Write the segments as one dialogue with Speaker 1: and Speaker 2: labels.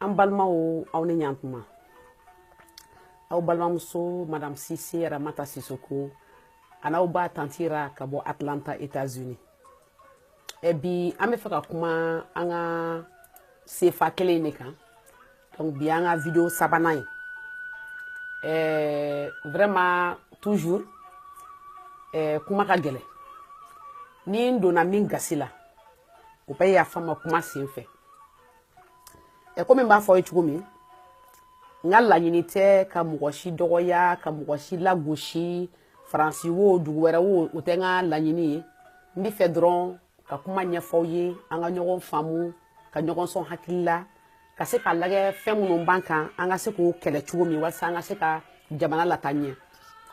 Speaker 1: An balimaw aw ni ɲantuma aw balimamuso madame Sise Ramata Sisoko an'aw ba tantira ka bɔ Atlanta États-Unis bi an bɛ fɛ ka kuma an ka sefa kelen ne kan donc bi an ka vidéo sabanan ye vraiment toujours kuma ka gɛlɛn ni n donna min gasi la o bɛ yafa ma kuma sen fɛ comme n b'a fɔ aw ye cogo min n ka laɲini tɛ ka mɔgɔ si dɔgɔya ka mɔgɔ si lagosi faransi wo dugu wɛrɛ wo o tɛ n ka laɲini ye n bɛ fɛ dɔrɔn ka kuma ɲɛfɔ aw ye an ka ɲɔgɔn faamu ka ɲɔgɔn sɔn hakili la ka se ka lagɛ fɛn minnu b'an kan an ka se k'o kɛlɛ cogo min walasa an ka se ka jamana lataa ɲɛ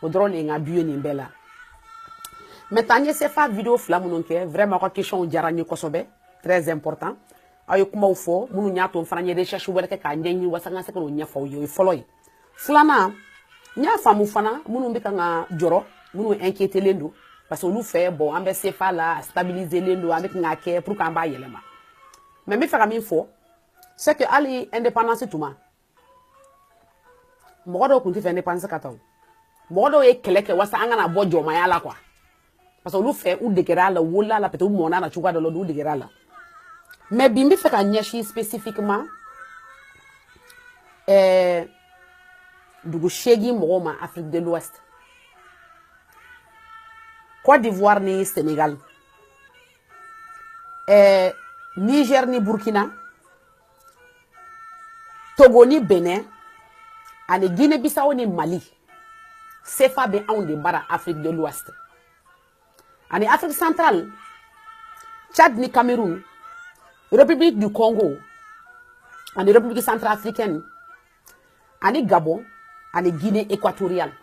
Speaker 1: o dɔrɔn de ye n ka bi ye nin bɛɛ la maintenant n ye sefa vidéo fila minnu kɛ vraiment aw ka questions diyara n ye kosɛbɛ très important aw ye kumaw fɔ minnu y'a to n fana ye recherche wɛrɛ kɛ k'a ɲɛɲini walasa n ka se ka n'o ɲɛfɔ aw ye o ye fɔlɔ ye filanan n y'a faamu fana minnu bɛ kan ka jɔrɔ minnu inquiételen don parce que olu fɛ bon an bɛ sefa la a stabiliselen don an bɛ kan k'a kɛ pour que an b'a yɛlɛma mais n bɛ fɛ ka min fɔ c'est que hali indépendance tuma mɔgɔ dɔw tun tɛ fɛ indépendance ka taa o mɔgɔ dɔw ye kɛlɛ kɛ walasa an kana bɔ jɔnmaya la quoi parce que olu fɛ u degera a la u wolola a la peut-être u mɔna a la cogoya dɔ la u degera a la mais bi n bɛ fɛ ka ɲɛsin spécifiquement dugu 8 mɔgɔw ma Afrique de l'Ouest Côte d'Ivoire ni Sénégal Niger ni Burkina Togo ni Benin ani Guinée-Bissau ni Mali sefa bɛ anw de bara Afrique de l'Ouest ani Afrique centrale Tchad ni Cameroun République du Congo ani République centrafricaine ani Gabon ani Guinée équatoriale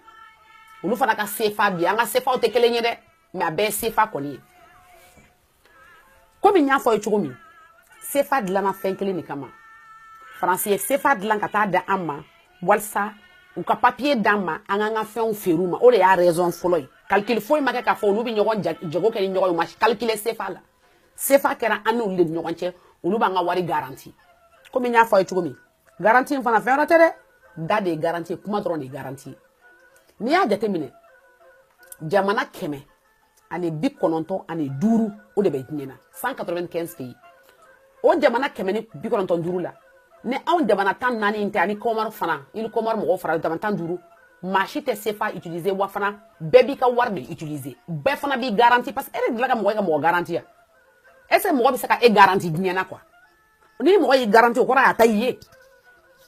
Speaker 1: olu fana ka sefa bi an ka sefaw tɛ kelen ye dɛ mais a bɛɛ ye sefa kɔni ye komi n y'a fɔ ye cogo min sefa dilanna fɛn kelen de kama faransi ye sefa dilan ka taa da an ma walasa u ka papier d'an ma an k'an ka fɛnw feere u ma o de y'a raison fɔlɔ ye calcul foyi ma kɛ k'a fɔ olu bɛ ɲɔgɔn jago kɛ ni ɲɔgɔn ye u ma calculer sefa la sefa kɛra an n'olu de ni ɲɔgɔn cɛ olu b'an ka wari garanti komi n y'a fɔ a ye cogo min garanti in fana fɛn wɛrɛ tɛ dɛ da de ye garanti ye kuma dɔrɔn de ye garanti ye n'i y'a jateminɛ jamana 195 o de bɛ diɲɛ na 195 pays o jamana 195 la ni anw jamana 14 in tɛ ani Comore fana ili Comore mɔgɔw fara jamana 15 maa si tɛ sefa utiliser wa fana bɛɛ b'i ka wari de utiliser bɛɛ fana b'i garanti parce que e de dilan ka mɔgɔ ye ka mɔgɔ garanti ya est ce que mɔgɔ bɛ se ka e garanti diɲɛ na quoi ni mɔgɔ y'i garanti o kɔrɔ y'a ta i ye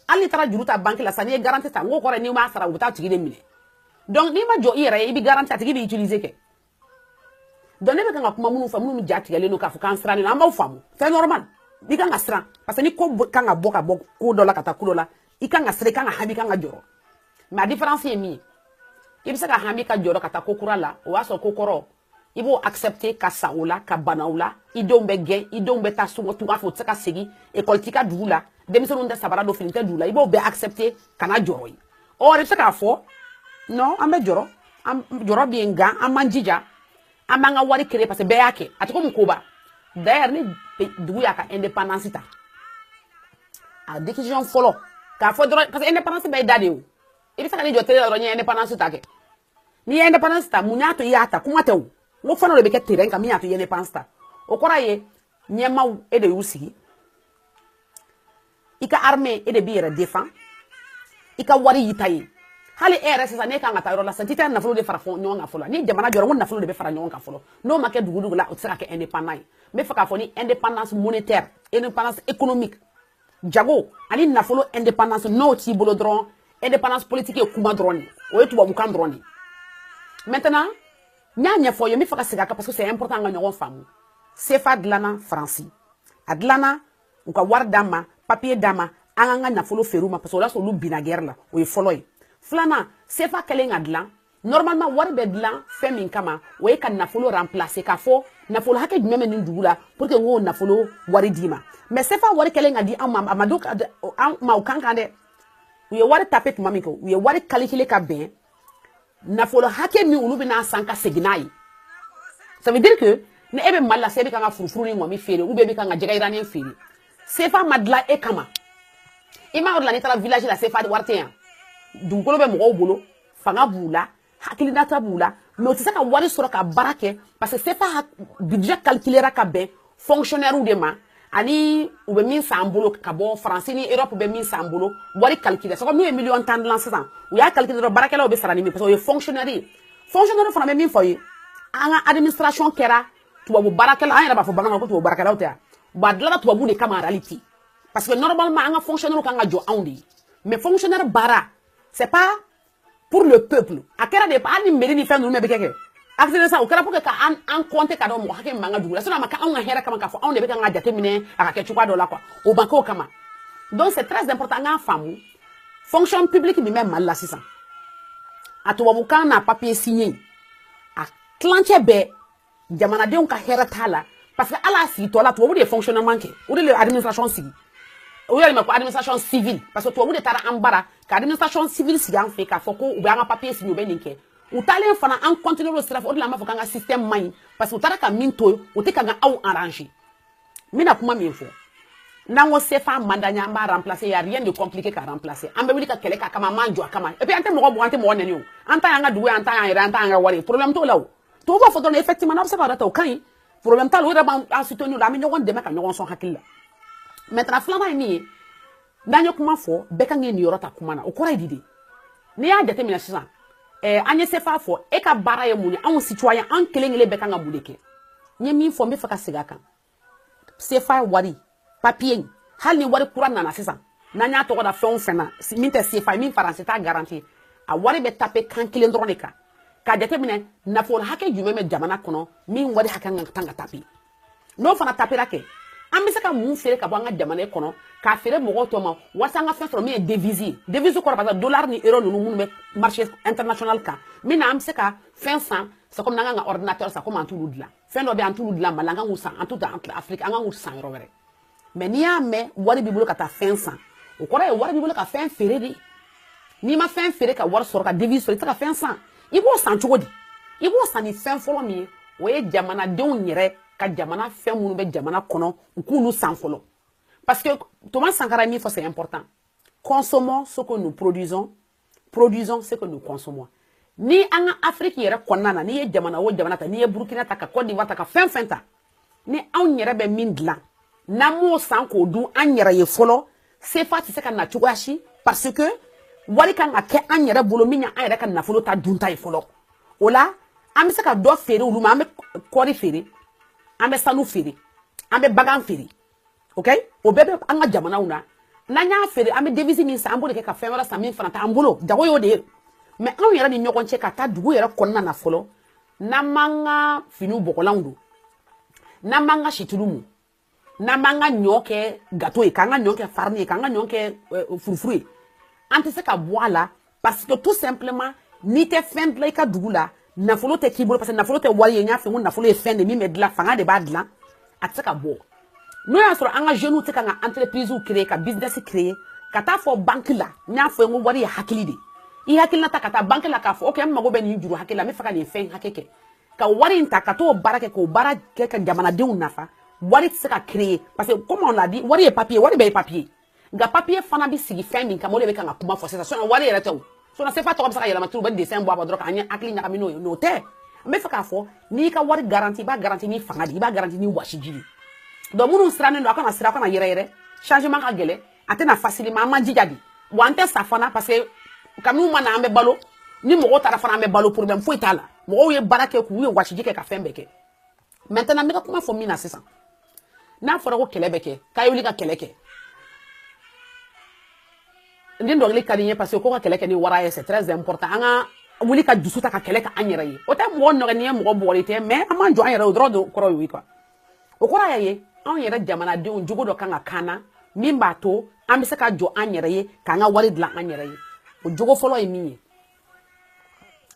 Speaker 1: hali n'i taara juru ta banque la sa n'i ye garanti ta n k'o kɔrɔ ye n'i m'a sara u bɛ taa tigi de minɛ donc n'i ma jɔ i yɛrɛ ye i bɛ garanti a tigi b'i utiliser kɛ donc ne bɛ kan ka kuma minnu fɛ minnu ja tigɛlen don k'a fɔ k'an sirannen don an b'aw faamu c'est normal i kan ka siran parce que ni ko kan ka bɔ ko dɔ la ka taa ko dɔ la i kan ka siran i kan ka hami i kan ka jɔrɔ mais a différence ye min ye i bɛ se ka hami ka jɔrɔ ka taa ko kura la o y'a sɔrɔ ko kɔrɔ i b'o accepter ka sa o la ka bana o la i denw bɛ gɛn i denw bɛ taa sunɔgɔ tunga fɛ o tɛ se ka segin école t'i ka dugu la denmisɛnninw tɛ sabara don fini tɛ dugu la i b'o bɛɛ accepter ka na jɔrɔ ye or i bɛ se k'a fɔ non an bɛ jɔrɔ jɔrɔ bɛ yen nka an b'an jija an b'an ka wari créer parce que bɛɛ y'a kɛ a tɛ komi koba d'ailleurs ni dugu y'a ka indépendance ta a décision fɔlɔ k'a fɔ dɔrɔn parce que indépendance bɛɛ ye da de ye o i bɛ se ka n'i jɔ télé la dɔrɔn n ye indépendance ta kɛ n'i ye indépendance ta mun y'a to i y'a ta kuma tɛ o n ko fɛn dɔ de bɛ kɛ terrain kan min y'a to i ye indépendance ta o kɔrɔ ye ɲɛmaaw e de y'u sigi i ka armée e de b'i yɛrɛ défend i ka wari y'i ta ye hali e yɛrɛ sisan ne kan ka taa yɔrɔ la sisan t'i tɛ nafolo de fara ɲɔgɔn kan fɔlɔ ni jamana jɔra n ko nafolo de bɛ fara ɲɔgɔn kan fɔlɔ n'o ma kɛ dugu la o tɛ se ka kɛ indépendant ye n bɛ fɛ k'a fɔ ni indépendance monétaire indépendance économique jago ani nafolo indépendance n'o t'i bolo dɔrɔn indépendance politique ye kuma dɔrɔn de o ye tubabukan dɔrɔn de maintenant n y'a ɲɛfɔ ye n bɛ fɛ ka segin a kan parce que c'est important an ka ɲɔgɔn faamu sefa dilanna faransi a dilanna u ka wari d'an ma papier d'an ma an k'an ka nafolo feere u ma parce que o y'a sɔrɔ olu binna guerre la o ye fɔlɔ ye filanan sefa kɛlen ka dilan normalement wari bɛ dilan fɛn min kama o ye ka nafolo remplacer k'a fɔ nafolo hakɛ jumɛn bɛ nin dugu la pour que n k'o nafolo wari d'i ma mais sefa wari kɛlen ka di an ma a ma don an ma o kan kan dɛ u ye wari taper tuma min kɛ u ye wari calculer ka bɛn nafolo hakɛ min olu bɛna san ka segin n'a ye ça veut dire que ni e bɛ Mali la se e bɛ kan ka furufuru ni ŋɔmi feere ou bien e bɛ kan ka jɛgɛ jirannen feere sefa ma dilan e kama I ma ordla ni tara village la CFA wari tɛ yan dugukolo bɛ mɔgɔw bolo fanga b'u la hakilinata b'u la mais o tɛ se ka wari sɔrɔ ka baara kɛ parce que CFA budget calculera ka bɛn fonctionnaire de ma ani u bɛ min san bolo ka bɔ France ni Europe bɛ min san bolo wari calculer c'est comme n'u ye million 10 dilan sisan u y'a calculer dɔrɔn baarakɛlaw bɛ sara ni min parce que o ye fonctionnaire ye fonctionnaire fana bɛ min fɔ ye an ka administration kɛra tubabu baarakɛla an yɛrɛ b'a fɔ bamanankan ko tubabu baarakɛlaw tɛ yan ba dilanna tubabu de kama en réalité parce que normalement an ka fonctionnaire kan ka jɔ anw de ye mais fonctionnaire baara c'est pas pour le peuple a kɛra de hali ni mairie ni fɛn ninnu bɛɛ bɛ kɛ accident sa o kɛra pour que ka an compter ka dɔn mɔgɔ hakɛ min b'an ka dugu la sinon a ma kɛ anw ka hɛrɛ kama k'a fɔ anw de bɛ kan ka jateminɛ a ka kɛ cogoya dɔ la quoi o ma kɛ o kama donc c'est très important an k'a faamu fonction publique min bɛ Mali la sisan a tubabukan n'a papier signé a tilancɛ bɛɛ jamanadenw ka hɛrɛ t'a la parce que ala sigi tɔ la tubabu de ye fonctionnement kɛ o de ye administration sigi o yɛrɛ ma ko administration civile parce que tubabu de taara an bara ka administration civile sigi an fɛ k'a fɔ ko u bɛ an ka papier signé u bɛ nin kɛ u taalen fana an continuer o sira fɛ o de la an b'a fɔ k'an ka système man ɲi parce que u taara ka min to u tɛ ka kan aw arranger n bɛna kuma min fɔ n'an ko CFA man d'an ye an b'a remplacer y a rien de compliqué k'a remplacer an bɛ wuli ka kɛlɛ k'a kama an m'an jɔ a kama et puis an tɛ mɔgɔ bugɔ an tɛ mɔgɔ nɛni o an ta y'an ka dugu ye an ta y'an yɛrɛ an ta y'an ka wari ye problème t'o la o tubabu b'a fɔ dɔrɔn effectivement n'a bɛ se ka ta o ka ɲi problème t'a la o yɛrɛ b'an soutenir la an bɛ ɲɔgɔn dɛmɛ ka ɲɔgɔn sɔn hakili la maintenant filanan ye min ye n'an ye kuma fɔ bɛɛ kan k'i niyɔrɔ ta kuma na o kɔrɔ ye di de n'i y'a jateminɛ sisan an ye CFA fɔ e ka baara ye mun ye anw citoyen an kelen kelen bɛɛ kan ka mun de kɛ n ye min fɔ n bɛ fɛ ka segin a kan CFA wari papier hali ni wari kura nana sisan n'an y'a tɔgɔ da fɛn o fɛn na min tɛ CFA min faransi t'a garanti a wari bɛ taper kan kelen dɔrɔn de kan k'a jateminɛ nafolo hakɛ jumɛn bɛ jamana kɔnɔ min wari hakɛ kan ka taper n'o fana tapera kɛ an bɛ se ka mun feere ka bɔ an ka jamana kɔnɔ k'a feere mɔgɔw tɔ ma walasa an ka fɛn sɔrɔ min ye devise ye devise kɔrɔ parce que dollar ni euro ninnu minnu bɛ marché international kan min na an bɛ se ka fɛn san c'est comme n'an kan ka ordinateur san komi an t'olu dilan fɛn dɔ bɛ an t'olu dilan Mali la an kan k'u san an t'u dan Afrique an kan k'u san yɔrɔ wɛrɛ mais n'i y'a mɛn wari b'i bolo ka taa fɛn san o kɔrɔ ye wari b'i bolo ka fɛn feere de n'i ma fɛn feere ka wari sɔrɔ ka devise sɔrɔ i tɛ se ka fɛn san i b'o san cogo di i b'o san ni fɛn fɔlɔ min ye o ye jamanadenw yɛrɛ ka jamana fɛn minnu bɛ jamana kɔnɔ u k'olu san fɔlɔ parce que Thomas Sankara min fɔ c'est important consommons ce que nous produisons produisons ce que nous consommons ni an ka Afrique yɛrɛ kɔnɔna na n'i ye jamana o jamana ta n'i ye Burkina ta ka Côte d'Ivoire ta ka fɛn fɛn ta ni anw yɛrɛ bɛ min dilan n'an m'o san k'o dun an yɛrɛ ye fɔlɔ CFA tɛ se ka na cogoya si parce que wari kan ka kɛ an yɛrɛ bolo min ye an yɛrɛ ka nafolo ta dunta ye fɔlɔ o la an bɛ se ka dɔ feere olu ma an bɛ kɔɔri feere an bɛ sanu feere an bɛ bagan feere ok o bɛɛ bɛ an ka jamanaw na n'an y'a feere an bɛ devise min san an b'o de kɛ ka fɛn wɛrɛ san min fana t'an bolo jago y'o de ye mais anw yɛrɛ ni ɲɔgɔn cɛ ka taa dugu yɛrɛ kɔnɔna na fɔlɔ n'an m'an ka finiw bɔgɔlanw don n'an m'an ka situlu mun n'an b'an ka ɲɔ kɛ gâteau ye k'an ka ɲɔ kɛ farine ye k'an ka ɲɔ kɛ furufuru ye an tɛ se ka bɔ a la parce que tout simplement n'i tɛ fɛn dilan i ka dugu la nafolo tɛ k'i bolo parce que nafolo tɛ wari ye n y'a fɛ n ko nafolo ye fɛn de min bɛ dilan fanga de b'a dilan a tɛ se ka bɔ n'o y'a sɔrɔ an ka jeunes tɛ ka ka entreprise créer ka business créer ka taa fɔ banque la n y'a fɔ n ko wari ye hakili de i hakilinata ka taa banque la k'a fɔ ok n mago bɛ nin juru hakɛ la n bɛ fɛ ka nin fɛn hakɛ kɛ ka wari in ta ka t'o baara kɛ k'o baara kɛ ka jamanadenw nafa wari tɛ se ka créer parce que comme on l'a dit wari ye papier wari bɛɛ ye papier nka papier fana bɛ sigi fɛn min kama o de bɛ kan ka kuma fɔ sisan sinon wari yɛrɛ tɛ o sinon CFA tɔgɔ bɛ se ka yɛlɛma turu u bɛ dessin bɔ a dɔrɔn k'a ɲɛ hakili ɲagami n'o ye n'o tɛ n bɛ fɛ k'a fɔ n'i ka wari garanti i b'a garanti ni fanga de i b'a garanti ni wɔsiji de donc minnu sirannen don a kana sira a kana yɛrɛyɛrɛ changement ka gɛlɛn a tɛna facilement an man jija de wa an tɛ sa fana parce que kabini ma na an bɛ balo ni mɔgɔw taara fana an bɛ balo problème foyi t'a la mɔgɔw ye baara kɛ k'u ye wɔsiji kɛ ka fɛn bɛɛ kɛ maintenant n bɛ ka kuma fɔ min na sisan n'a fɔra ko kɛlɛ bɛ kɛ k'a ye wuli ka kɛlɛ kɛ ni dɔnkili ka di n ye parce que ko ka kɛlɛ kɛ ni wara ye c'est très important an ka wuli ka dusu ta ka kɛlɛ kɛ an yɛrɛ ye o tɛ mɔgɔ nɔgɔni ye mɔgɔ bɔgɔli tɛ mais an m'an jɔ an yɛrɛ o dɔrɔn de kɔrɔ y'o ye quoi o kɔrɔ y'a ye anw yɛrɛ jamanadenw jogo dɔ kan ka k'an na min b'a to an bɛ se ka jɔ an yɛrɛ ye k'an ka wari dilan an yɛrɛ ye o jogo fɔlɔ ye min ye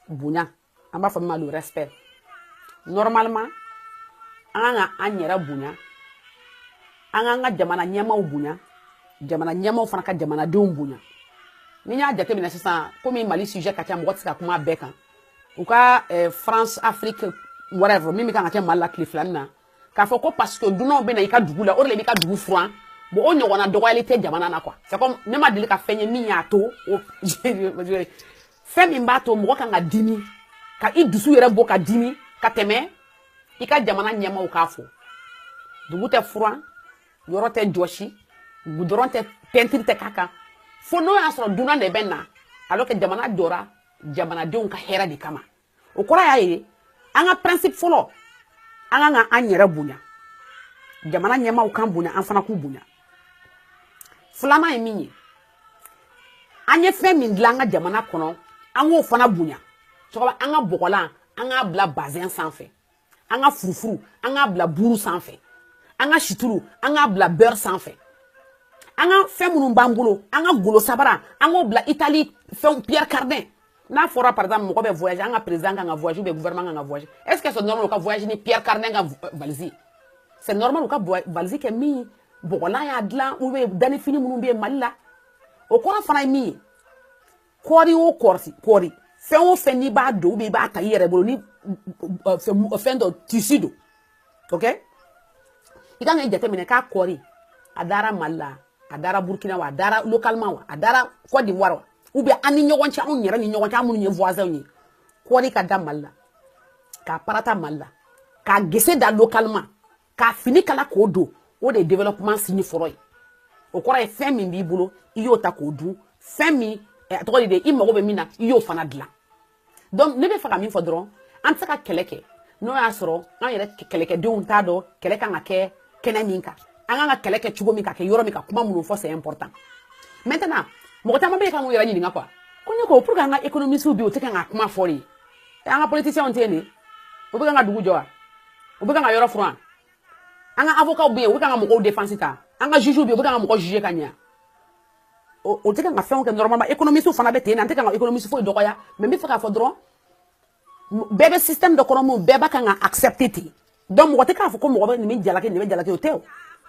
Speaker 1: bonya an b'a fɔ min ma le respect normalement an kan ka an yɛrɛ bonya an k'an ka jamana ɲɛmaaw bonya jamana ɲɛmaaw fana ka jamanadenw bonya ni y'a jateminɛ sisan komi Mali sujet ka ca mɔgɔ tɛ se ka kuma bɛɛ kan u ka France Afrique whatever min bɛ kan ka kɛ Mali la tile filanin na k'a fɔ ko parce que dunanw bɛ na i ka dugu la o de la i b'i ka dugu furan bon on ɲɔgɔnna dɔgɔyali tɛ jamana na quoi c'est comme ne ma deli ka fɛn ye min y'a to fɛn min b'a to mɔgɔ kan ka dimi ka i dusu yɛrɛ bɔ ka dimi ka tɛmɛ i ka jamana ɲɛmaw k'a fɔ dugu tɛ furan yɔrɔ tɛ jɔsi goudron tɛ peinture tɛ k'a kan fo n'o y'a sɔrɔ dunan de bɛ na alors que jamana jɔra jamanadenw ka hɛrɛ de kama o kɔrɔ y'a ye an ka principe fɔlɔ an kan ka an yɛrɛ bonya jamana ɲɛmaw kan bonya an fana k'u bonya filanan ye min ye an ye fɛn min dilan an ka jamana kɔnɔ an k'o fana bonya cɛkɔrɔba an ka bɔgɔlan an k'a bila bazɛn sanfɛ an ka furufuru an k'a bila buru sanfɛ an ka situlu an k'a bila beurre sanfɛ an ka fɛn minnu b'an bolo an ka golo sabara an k'o bila Italie fɛn Pierre Cardin n'a fɔra par exemple mɔgɔ bɛ voyager an ka président kan ka voyager ou bien gouvernement kan ka voyager est-ce que c'est normal u ka voyager ni Pierre Cardin ka valise c'est normal u ka valise kɛ min bɔgɔlan y'a dilan ou bien danifini minnu bɛ yen Mali la o kɔrɔ fana ye min ye kɔɔri o kɔɔri fɛn o fɛn n'i b'a don ou bien i b'a ta i yɛrɛ bolo ni fɛn dɔ tissu don ok i kan k'i jateminɛ k'a kɔɔri a dara Mali la a dara Burkina wa a dara localement wa a dara Côte d'Ivoire wa ou bien an ni ɲɔgɔn cɛ anw yɛrɛ ni ɲɔgɔn cɛ an minnu ye voisins ye kɔɔri ka da Mali la k'a parata Mali la k'a gese da localement k'a fini kala k'o don o de ye développement signe fɔlɔ ye o kɔrɔ ye fɛn min b'i bolo i y'o ta k'o dun fɛn min a tɔgɔ de i mago bɛ min na i y'o fana dilan donc ne bɛ fɛ ka min fɔ dɔrɔn an tɛ se ka kɛlɛ kɛ n'o y'a sɔrɔ an yɛrɛ kɛlɛkɛdenw t'a dɔn kɛlɛ kan ka kɛ kɛnɛ min kan an kan ka kɛlɛ kɛ cogo min ka kɛ yɔrɔ min ka kuma minnu fɔ c'est important maintenant mɔgɔ caman bɛ yen kan k'u yɛrɛ ɲininka quoi ko ne ko pour que an ka économistes bi o tɛ kan ka kuma fɔ de an ka politiciens tɛ yen de o bɛ kan ka dugu jɔ wa o bɛ kan ka yɔrɔ furan an ka avocats bɛ yen o bɛ kan ka mɔgɔw défense ta an ka juges bɛ yen o bɛ kan ka mɔgɔ juger ka ɲɛ o tɛ kan ka fɛnw kɛ normalement économistes fana bɛ ten an tɛ kan ka économistes foyi dɔgɔya mais n bɛ fɛ k'a fɔ dɔrɔn bɛɛ bɛ système dɔ kɔnɔ mun bɛɛ b'a kan ka accepter ten donc mɔgɔ tɛ k'a fɔ ko mɔgɔ bɛ nin bɛ jalaki nin bɛ jalaki o tɛ o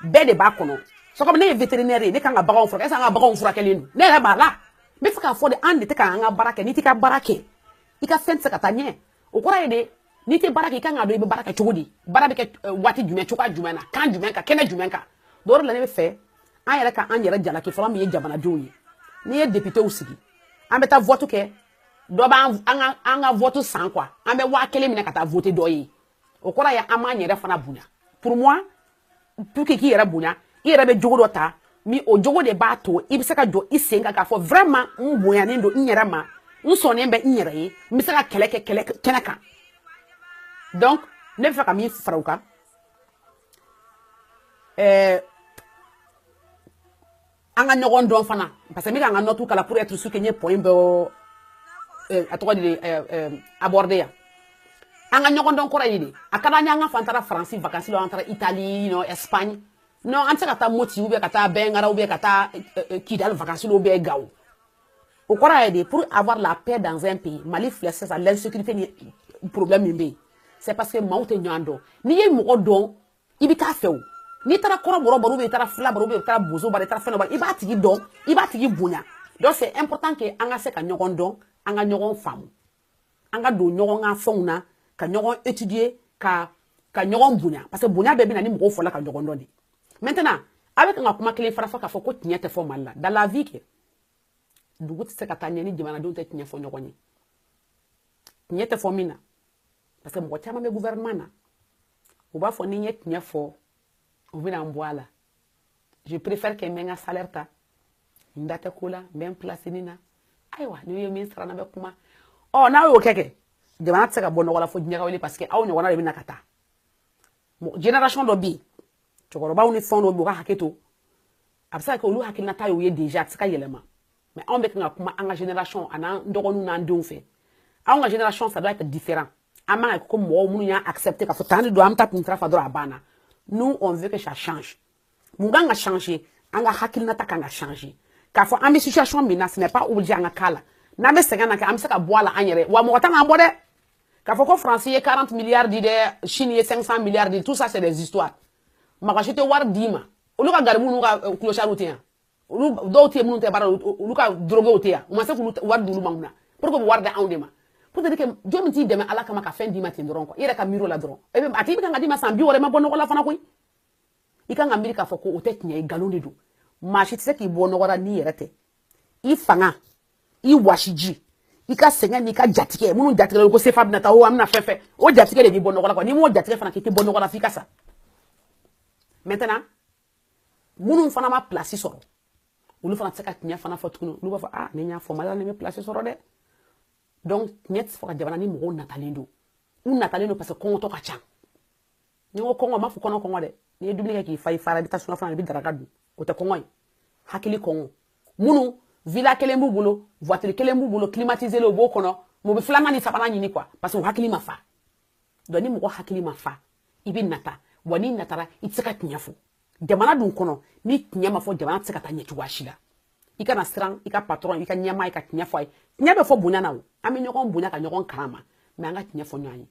Speaker 1: bɛɛ de b'a kɔnɔ c'est comme ne ye vétérinaire ye ne kan ka baganw furakɛ est-ce que an ka baganw furakɛlen don ne yɛrɛ b'a la n bɛ fɛ k'a fɔ de an de tɛ kan an ka baara kɛ n'i tɛ ka baara kɛ i ka fɛn tɛ se ka taa ɲɛ o kɔrɔ ye de n'i tɛ baara kɛ i kan ka dɔn i bɛ baara kɛ cogo di baara bɛ kɛ waati jumɛn cogoya jumɛn na kan jumɛn kan kɛnɛ jumɛn kan dɔw la ne bɛ fɛ an yɛrɛ ka an yɛrɛ jalaki fɔlɔ min ye jamanadenw ye n'i ye députéw sigi an bɛ taa vote kɛ dɔ b'an an ka vote san quoi an bɛ 1000 minɛ ka taa voter dɔ ye o kɔrɔ ye an b'an yɛrɛ fana bonya pour moi pour que k'i yɛrɛ bonya i yɛrɛ bɛ jogo dɔ ta min o jogo de b'a to i bɛ se ka jɔ i sen kan k'a fɔ vraiment n bonyanen don n yɛrɛ ma n sɔnnen bɛ n yɛrɛ ye n bɛ se ka kɛlɛ kɛ kɛnɛ kan donc ne bɛ fɛ ka min fara u kan an ka ɲɔgɔn dɔn fana parce que n bɛ ka n ka notes kala pour être sûr que n ye point bɛɛ a tɔgɔ de aborder yan an ka ɲɔgɔn dɔn kɔrɔ ye de a ka d'an ye an ka fɔ an taara Faransi vacances la an taara Italie Espagne non an tɛ se ka taa Moti ou bien ka taa Bɛnkara ou bien ka taa Kidal vacances ou bien Gao o kɔrɔ ye de pour avoir la paix dans un pays Mali filɛ sisan l'insécurité ni problème min bɛ yen c'est parce que maaw tɛ ɲɔgɔn dɔn n'i ye mɔgɔ dɔn i bɛ k'a fɛ o n'i taara kɔrɔbɔrɔ baro ou bien i taara fila baro ou bien i taara bozo baro i taara fɛn dɔ baro i b'a tigi dɔn i b'a tigi bonya donc c'est important que an ka se ka ɲɔgɔn dɔn an ka ɲɔgɔn faamu an ka don ɲɔgɔn ka fɛnw na ka ɲɔgɔn étudier ka ɲɔgɔn bonya parce que bonya bɛɛ bɛ na ni mɔgɔw fɔla ka ɲɔgɔn dɔn de maintenant a bɛ kan ka kuma kelen fara fɔ k'a fɔ ko tiɲɛ tɛ fɔ Mali la dans la vie kɛ dugu tɛ se ka taa ɲɛ ni jamanadenw tɛ tiɲɛ fɔ ɲɔgɔn ye tiɲɛ tɛ fɔ min na parce que mɔgɔ caman bɛ gouvernement na u b'a fɔ ni n ye tiɲɛ fɔ u bɛna n bɔ a la je préfère que n bɛ n ka salaire ta n da tɛ ko la n bɛ n place nin na ayiwa ni ye min sara n bɛ kuma ɔ n'a y'o kɛ jamana tɛ se ka bɔ nɔgɔ la fo diɲɛ ka wuli parce que aw ɲɔgɔnna de bɛna ka taa génération dɔ bɛ yen cɛkɔrɔbaw ni fɛnw dɔw bɛ u ka hakɛ to a bɛ se ka kɛ olu hakilinata y'u ye déjà a tɛ se ka yɛlɛma mais anw bɛ kan ka kuma an ka génération a n'an dɔgɔninw n'an denw fɛ anw ka génération ça doit être différent an man ka kɛ ko mɔgɔw minnu y'a accepter k'a fɔ tan de don an bɛ taa kun sira fɛ dɔrɔn a banna nous on veut que ça change mun kan ka changer an ka hakilinata kan ka changer k'a fɔ an bɛ situation min na ce n'est pas obligé an ka k'a la n'an bɛ sɛgɛn na kɛ an bɛ se ka bɔ a la an yɛrɛ wa mɔgɔ t'an k'an bɔ dɛ k'a fɔ ko France ye 40 milliards di dɛ Chine ye 500 milliards di tout ça c'est des histoires mɔgɔ si tɛ wari d'i ma olu ka garibu n'u ka clochards tɛ yan olu dɔw tɛ minnu tɛ baara olu ka drogués tɛ yan u ma se k'olu wari d'olu ma mun na pour que u bɛ wari d'anw de ma pour te dire que jɔn min t'i dɛmɛ ala kama ka fɛn d'i ma ten dɔrɔn quoi i yɛrɛ ka miiri o la dɔrɔn a tigi bɛ kan ka d'i ma san 50 ma bɔ nɔgɔ la fana koyi I kan ka miiri k'a fɔ ko o tɛ tiɲɛ ye nkalon de don maa si tɛ se k'i bɔ nɔgɔ la n'i yɛrɛ tɛ i fanga i wasiji i ka sɛgɛn n'i ka jatigɛ minnu jatigɛlen ko sefa bɛna taa o an bɛna fɛn fɛn o jatigɛ de b'i bɔ nɔgɔ la quoi n'i m'o jatigɛ fana k'i tɛ bɔ nɔgɔ la f'i ka sa maintenant minnu fana ma place sɔrɔ olu fana tɛ se ka tiɲɛ fana fɔ tuguni olu b'a fɔ ah ne y'a fɔ Mali la ne bɛ place sɔrɔ dɛ donc tiɲɛ tɛ se fɔ ka jamana ni mɔgɔw natalen don u natalen don parce que kɔngɔtɔ ka ca ni n ko kɔngɔ ma fɔ kɔnɔ kɔngɔ dɛ n'i ye dumuni kɛ k'i fa i fara i bɛ taa sunafana i bɛ daraka dun o tɛ kɔngɔ ye hakili kɔngɔ minnu villa kelen b'u bolo voiture kelen b'u bolo climatisé o b'o kɔnɔ mais u bɛ filanan ni sabanan ɲini quoi parce que u hakili ma fa donc ni mɔgɔ hakili ma fa i bɛ nata wa n'i natara i tɛ se ka tiɲɛ fɔ jamana dun kɔnɔ ni tiɲɛ ma fɔ jamana tɛ se ka taa ɲɛ cogoya si la i kana siran i ka patron i ka ɲɛmaa i ka tiɲɛ fɔ a ye tiɲɛ bɛ fɔ bonya na o an bɛ ɲɔgɔn bonya ka ɲɔgɔn karama mais an ka tiɲɛ fɔ ɲɔgɔn ye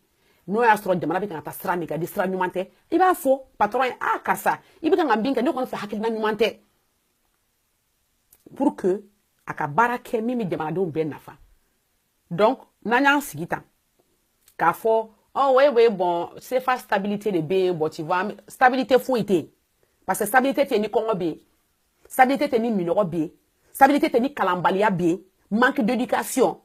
Speaker 1: n'o y'a sɔrɔ jamana bɛ ka taa sira min kan di sira ɲuman tɛ i b'a fɔ patron ye ah karisa i bɛ ka min kɛ ne kɔni fɛ hakilina ɲuman tɛ pour que a ka baara kɛ min bɛ jamanadenw bɛɛ nafa donc n'an y'an sigi tan k'a fɔ oh oui bon c'est pas stabilité de bɛ bon tu vois stabilité foyi tɛ yen parce que stabilité tɛ ni kɔngɔ bɛ yen stabilité tɛ ni minɔgɔ bɛ yen stabilité tɛ ni kalanbaliya bɛ yen manque d'éducation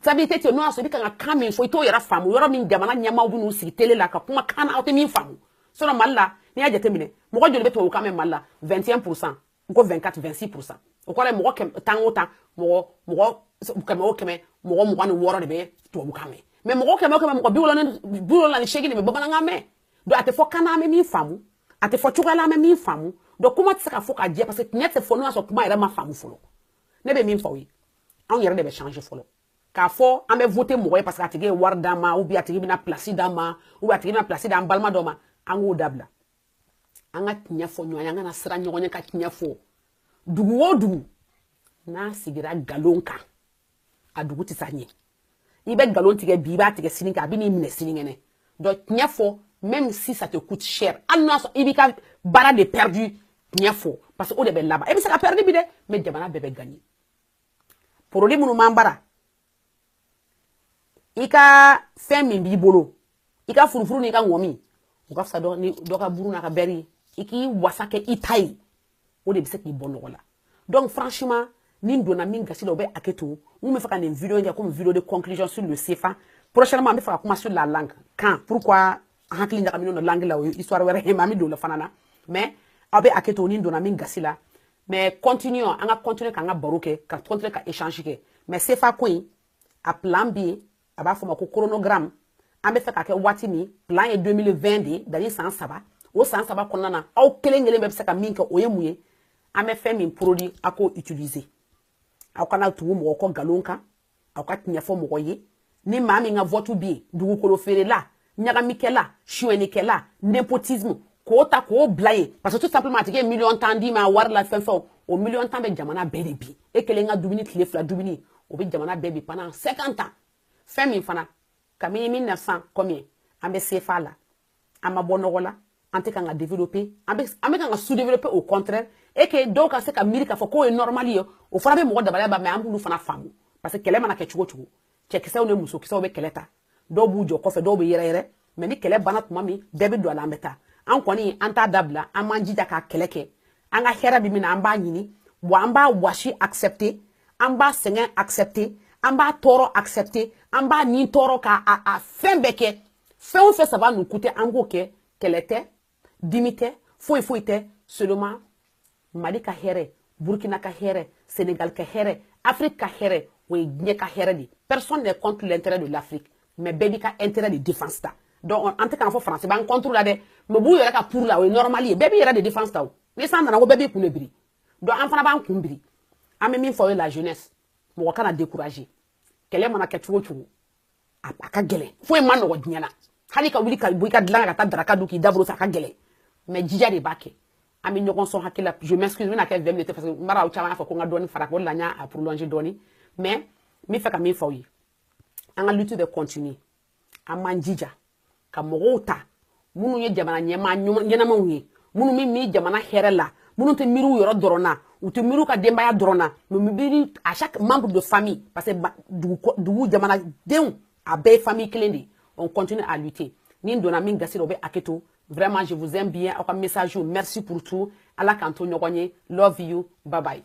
Speaker 1: stabilité tɛ n'o y'a sɔrɔ i bɛ ka kan min fɔ i t'o yɛrɛ faamu yɔrɔ min jamana ɲɛmaaw bɛ n'u sigi télé la ka kuma kan na aw tɛ min faamu sinon Mali la n'i y'a jateminɛ mɔgɔ joli bɛ tubabukan mɛn Mali la 21% ou ko 24 26% o kɔrɔ ye mɔgɔ tan o tan mɔgɔ kɛmɛ o kɛmɛ mɔgɔ 26 de bɛ tubabukan mɛn mais mɔgɔ kɛmɛ o kɛmɛ mɔgɔ 78 de bɛ bamanankan mɛn donc a tɛ fɔ kan na an bɛ min faamu a tɛ fɔ cogoya la an bɛ min faamu donc kuma tɛ se ka fɔ ka jɛ parce que tiɲɛ tɛ fɔ n'o y'a sɔrɔ kuma yɛrɛ ma faamu fɔlɔ ne bɛ min fɔ aw ye anw yɛrɛ de bɛ changer fɔlɔ k'a fɔ an bɛ voter mɔgɔ ye parce que a tigi ye wari d'an ma ou bien a tigi bɛna place d'an ma ou bien a tigi bɛna place d'an balima dɔ ma an k'o dabila an ka tiɲɛ fɔ ɲɔgɔn ye an kana siran ɲɔgɔn ɲɛ ka tiɲɛ fɔ dugu o dugu n'a sigira nkalon kan a dugu tɛ taa ɲɛ i bɛ nkalon tigɛ bi i b'a tigɛ sini kan a bɛ n'i minɛ sinikɛnɛ donc tiɲɛ fɔ même si ça te coûte cher hali n'a sɔrɔ i b'i ka baara de perdu tiɲɛ fɔ parce que o de bɛ laban e bɛ se ka perdu bi dɛ mais jamana bɛɛ bɛ gagner produit minnu m'an bara i ka fɛn min b'i bolo i ka furufuru n'i ka ŋɔmi o ka fisa dɔ ka buru n'a ka bɛri i k'i wasa kɛ i ta ye o de bɛ se k'i bɔ nɔgɔ la donc franchement ni n donna min gasi la o bɛ hakɛ to n bɛ fɛ ka nin vidéo in kɛ comme vidéo de conclusion sur le CFA prochainement an bɛ fɛ ka kuma sur la langue kan pourquoi hakili ɲagaminen don langue la o ye histoire wɛrɛ ye mais an bɛ don o la fana na mais aw bɛ hakɛ to ni n donna min gasi la mais continuons an ka continuer k'an ka baro kɛ ka continuer ka échange kɛ mais CFA ko in a plan bɛ yen a b'a fɔ ma ko chronogramme an bɛ fɛ ka kɛ waati min plan ye 2020 de dani san 3 o san 3 kɔnɔna na aw kelen kelen bɛɛ bɛ se ka min kɛ o ye mun ye an bɛ fɛn min produit a k'o utiliser aw kana tugu mɔgɔ kɔ nkalon kan aw ka tiɲɛ fɔ mɔgɔ ye ni maa min ka vote bɛ yen dugukolo feerela ɲagamikɛla suyɛnikɛla nepotisme k'o ta k'o bila yen parce que tout simplement a tigi ye 1,10 d'i ma wari la fɛn fɛn o 1,10 bɛ jamana bɛɛ de bi e kelen ka dumuni tile 2 dumuni o bɛ jamana bɛɛ bi pendant 50 ans fɛn min fana kabini 1900 combien an bɛ CFA la an ma bɔ nɔgɔ la an tɛ kan ka développer an bɛ kan ka sous-développer au contraire et que dɔw ka se ka miiri k'a fɔ k'o ye normal ye o fana bɛ mɔgɔ dabaliya ba mais an b'olu fana faamu parce que kɛlɛ mana kɛ cogo cogo cɛkisɛw ni musokisɛw bɛ kɛlɛ ta dɔw b'u jɔ kɔfɛ dɔw bɛ yɛrɛ mais ni kɛlɛ banna tuma min bɛɛ bɛ don a la an bɛ taa an kɔni an t'a dabila an b'an jija k'a kɛlɛ kɛ an ka hɛrɛ bɛ min na an b'a ɲini wa an b'a wɔsi accepter an b'a sɛgɛn accepter an b'a tɔɔrɔ accepter an b'a ni tɔɔrɔ k'a fɛn bɛɛ kɛ fɛn o fɛn saba nu kute an k'o kɛ kɛlɛ tɛ dimi tɛ foyi foyi tɛ seulement Mali ka hɛrɛ Burkina ka hɛrɛ Sénégal ka hɛrɛ Afrique ka hɛrɛ o ye diɲɛ ka hɛrɛ de personne n'est contre l'intérêt de l'Afrique mais bɛɛ b'i ka intérêt de défense ta donc an tɛ kana fɔ français b'an contre la dɛ mais b'u yɛrɛ ka pour la o ye normal ye bɛɛ b'i yɛrɛ de défense ta o ni san nana ko bɛɛ b'i kun de biri donc an fana b'an kun biri an bɛ min fɔ o ye la jeunesse mɔgɔ kana décourager kɛlɛ mana kɛ cogo cogo a ka gɛlɛn foyi ma nɔgɔ diɲɛ na hali ka wuli ka bɔ i ka dilan ka taa daraka dun k'i dabolo sa a ka gɛlɛn mais jija de b'a kɛ an bɛ ɲɔgɔn sɔn hakili la je m'excuse n bɛna kɛ 20 minutes parce que n b'a dɔn aw caman y'a fɔ ko n ka dɔɔni fara o de la n y'a prolonger dɔɔni mais n bɛ fɛ ka min fɔ aw ye an ka lutte bɛ continuer an m'an jija ka mɔgɔw ta minnu ye jamana ɲɛnamaw ye minnu bɛ miiri jamana hɛrɛ la minnu tɛ miiri u yɔrɔ dɔrɔn na u tɛ miiri u ka denbaya dɔrɔn na mais u bɛ miiri à chaque membre de famille parce que dugu jamanadenw a bɛɛ ye famille kelen de on continue à lutter ni n donna min gasi la o bɛ hakɛ to Vraiment, je vous aime bien. Merci pour tout. Ala kanto ɲɔgɔn ye. Love you. Bye bye.